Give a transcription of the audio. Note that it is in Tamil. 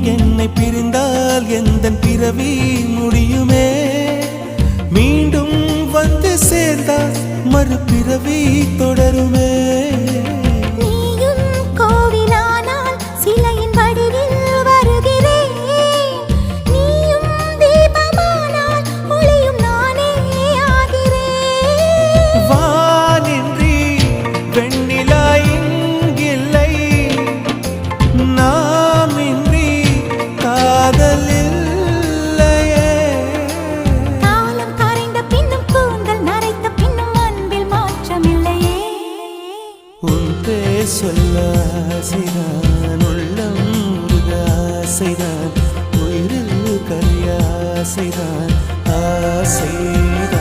என்னை பிரிந்தால் எந்தன் பிறவி முடியுமே மீண்டும் வந்து சேர்ந்தால் மறுபிறவி தொடருமே சொல்ல ஆசைதான் உள்ளம் ஆசைதான் உயிரில் கரியாசைதான் ஆசைதான்